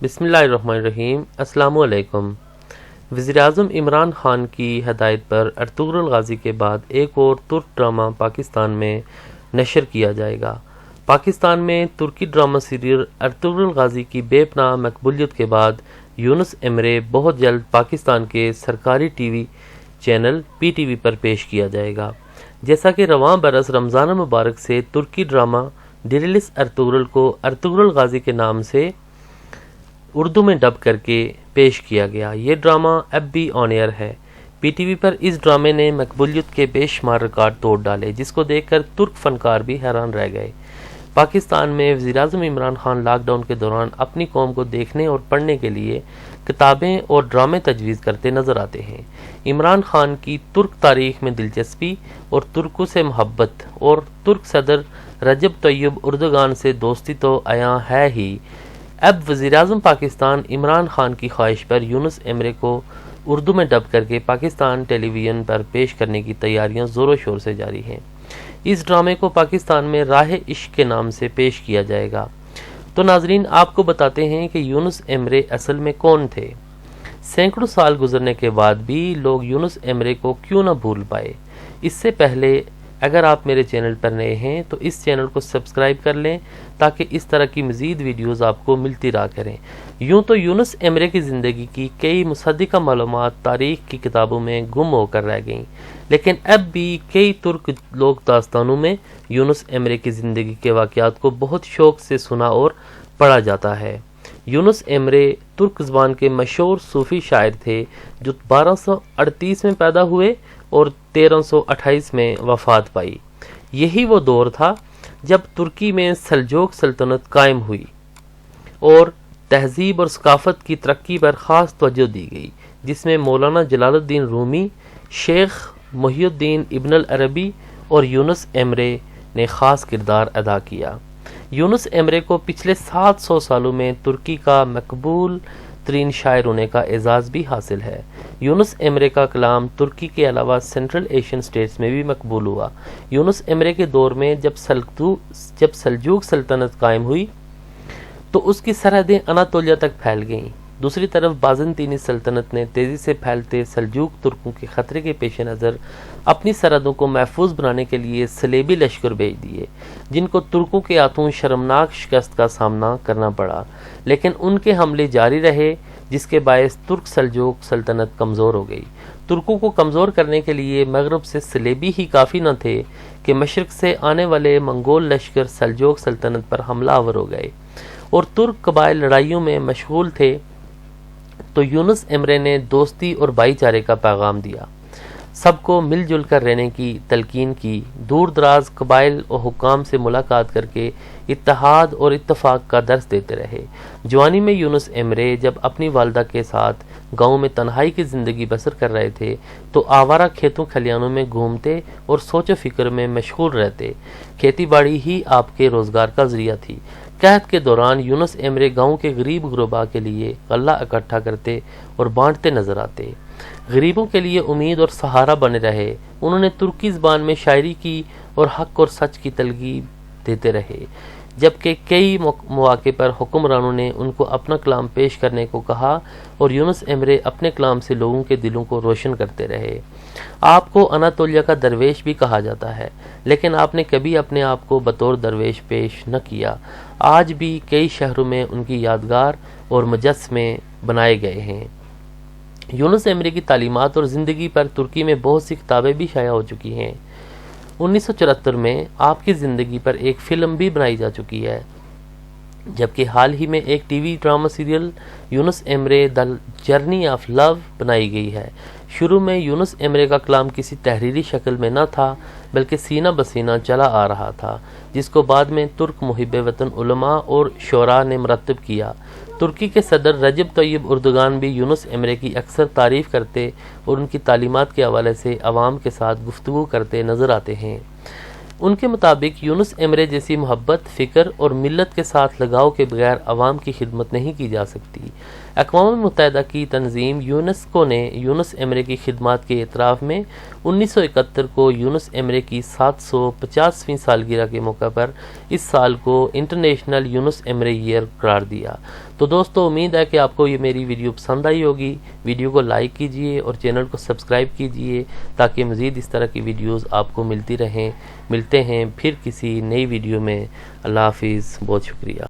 بسم اللہ الرحمن الرحیم۔ السلام علیکم۔ وزیراعظم عمران خان کی ہدایت پر ارطغرل غازی کے بعد ایک اور ترک ڈرامہ پاکستان میں نشر کیا جائے گا۔ پاکستان میں ترکی ڈرامہ سیریل ارطغرل غازی کی بے پناہ مقبولیت کے بعد یونس ایمرے بہت جلد پاکستان کے سرکاری TV channel PTV پر پیش کیا جائے گا۔ جیسا کہ رواں برس رمضان المبارک سے ترکی ڈرامہ ڈیریلس ارطغرل کو ارطغرل غازی کے نام سے اردو میں ڈب کر کے پیش کیا گیا۔ یہ ڈرامہ اب بھی آن ایئر ہے۔ پی ٹی وی پر اس ڈرامے نے مقبولیت کے بے شمار ریکارڈ توڑ ڈالے، جس کو دیکھ کر ترک فنکار بھی حیران رہ گئے۔ پاکستان میں وزیراعظم عمران خان لاک ڈاؤن کے دوران اپنی قوم کو دیکھنے اور پڑھنے کے لیے کتابیں اور ڈرامے تجویز کرتے نظر آتے ہیں۔ عمران خان کی ترک تاریخ میں دلچسپی اور ترکوں سے محبت اور ترک صدر رجب طیب اردگان سے دوستی تو عیاں ہے ہی، اب وزیراعظم پاکستان عمران خان کی خواہش پر یونس ایمرے کو اردو میں ڈب کر کے پاکستان ٹیلی ویژن پر پیش کرنے کی تیاریاں زور و شور سے جاری ہیں۔ اس ڈرامے کو پاکستان میں راہ عشق کے نام سے پیش کیا جائے گا۔ تو ناظرین، آپ کو بتاتے ہیں کہ یونس ایمرے اصل میں کون تھے۔ سینکڑوں سال گزرنے کے بعد بھی لوگ یونس ایمرے کو کیوں نہ بھول پائے۔ اس سے پہلے اگر آپ میرے چینل پر نئے ہیں تو اس چینل کو سبسکرائب کر لیں تاکہ اس طرح کی مزید ویڈیوز آپ کو ملتی رہا کریں۔ یوں تو یونس ایمرے کی زندگی کی کئی مصدقہ معلومات تاریخ کی کتابوں میں گم ہو کر رہ گئیں، لیکن اب بھی کئی ترک لوک داستانوں میں یونس ایمرے کی زندگی کے واقعات کو بہت شوق سے سنا اور پڑھا جاتا ہے۔ یونس ایمرے ترک زبان کے مشہور صوفی شاعر تھے جو 1238 میں پیدا ہوئے اور 1328 میں وفات پائی۔ یہی وہ دور تھا جب ترکی میں سلجوق سلطنت قائم ہوئی اور تہذیب اور ثقافت کی ترقی پر خاص توجہ دی گئی، جس میں مولانا جلال الدین رومی، شیخ محی الدین ابن العربی اور یونس ایمرے نے خاص کردار ادا کیا۔ یونس ایمرے کو پچھلے 700 سالوں میں ترکی کا مقبول ترین شاعر ہونے کا اعزاز بھی حاصل ہے۔ یونس ایمرے کا کلام ترکی کے علاوہ سینٹرل ایشین سٹیٹس میں بھی مقبول ہوا۔ یونس ایمرے کے دور میں جب سلجوق سلطنت قائم ہوئی تو اس کی سرحدیں اناطولیہ تک پھیل گئیں۔ دوسری طرف بازنطینی سلطنت نے تیزی سے پھیلتے سلجوق ترکوں کے خطرے کے پیش نظر اپنی سرحدوں کو محفوظ بنانے کے لیے صلیبی لشکر بھیج دیے، جن کو ترکوں کے ہاتھوں شرمناک شکست کا سامنا کرنا پڑا، لیکن ان کے حملے جاری رہے، جس کے باعث ترک سلجوق سلطنت کمزور ہو گئی۔ ترکوں کو کمزور کرنے کے لیے مغرب سے صلیبی ہی کافی نہ تھے کہ مشرق سے آنے والے منگول لشکر سلجوق سلطنت پر حملہ آور ہو گئے اور ترک قبائل لڑائیوں میں مشغول تھے۔ تو یونس ایمرے نے دوستی اور بھائی چارے کا پیغام دیا، سب کو مل جل کر رہنے کی تلقین کی، دور دراز قبائل اور حکام سے ملاقات کر کے اتحاد اور اتفاق کا درس دیتے رہے۔ جوانی میں یونس ایمرے جب اپنی والدہ کے ساتھ گاؤں میں تنہائی کی زندگی بسر کر رہے تھے تو آوارہ کھیتوں کھلیانوں میں گھومتے اور سوچ و فکر میں مشغول رہتے۔ کھیتی باڑی ہی آپ کے روزگار کا ذریعہ تھی۔ قحط کے دوران یونس ایمرے گاؤں کے غریب غربا کے لیے غلہ اکٹھا کرتے اور بانٹتے نظر آتے۔ غریبوں کے لیے امید اور سہارا بنے رہے۔ انہوں نے ترکی زبان میں شاعری کی اور حق اور سچ کی تلقین دیتے رہے، جبکہ کئی مواقع پر حکمرانوں نے ان کو اپنا کلام پیش کرنے کو کہا اور یونس ایمرے اپنے کلام سے لوگوں کے دلوں کو روشن کرتے رہے۔ آپ کو اناطولیہ کا درویش بھی کہا جاتا ہے، لیکن آپ نے کبھی اپنے آپ کو بطور درویش پیش نہ کیا۔ آج بھی کئی شہروں میں ان کی یادگار اور مجسمے بنائے گئے ہیں۔ یونس ایمرے کی تعلیمات اور زندگی پر ترکی میں بہت سی کتابیں بھی شائع ہو چکی ہیں۔ 1974 میں آپ کی زندگی پر ایک فلم بھی بنائی جا چکی ہے، جبکہ حال ہی میں ایک TV drama serial Yunus Emre the journey of love بنائی گئی ہے۔ شروع میں یونس ایمرے کا کلام کسی تحریری شکل میں نہ تھا بلکہ سینہ بسینہ چلا آ رہا تھا، جس کو بعد میں ترک محب وطن علماء اور شعراء نے مرتب کیا۔ ترکی کے صدر رجب طیب اردگان بھی یونس ایمرے کی اکثر تعریف کرتے اور ان کی تعلیمات کے حوالے سے عوام کے ساتھ گفتگو کرتے نظر آتے ہیں۔ ان کے مطابق یونس ایمرے جیسی محبت، فکر اور ملت کے ساتھ لگاؤ کے بغیر عوام کی خدمت نہیں کی جا سکتی۔ اقوام متحدہ کی تنظیم یونیسکو نے یونس ایمرے کی خدمات کے اعتراف میں 1971 کو یونس ایمرے کی 750ویں سالگرہ کے موقع پر اس سال کو انٹرنیشنل یونس ایمرے ایئر قرار دیا۔ تو دوستو، امید ہے کہ آپ کو یہ میری ویڈیو پسند آئی ہوگی۔ ویڈیو کو لائک کیجئے اور چینل کو سبسکرائب کیجئے تاکہ مزید اس طرح کی ویڈیوز آپ کو ملتی رہیں۔ ملتے ہیں پھر کسی نئی ویڈیو میں۔ اللہ حافظ، بہت شکریہ۔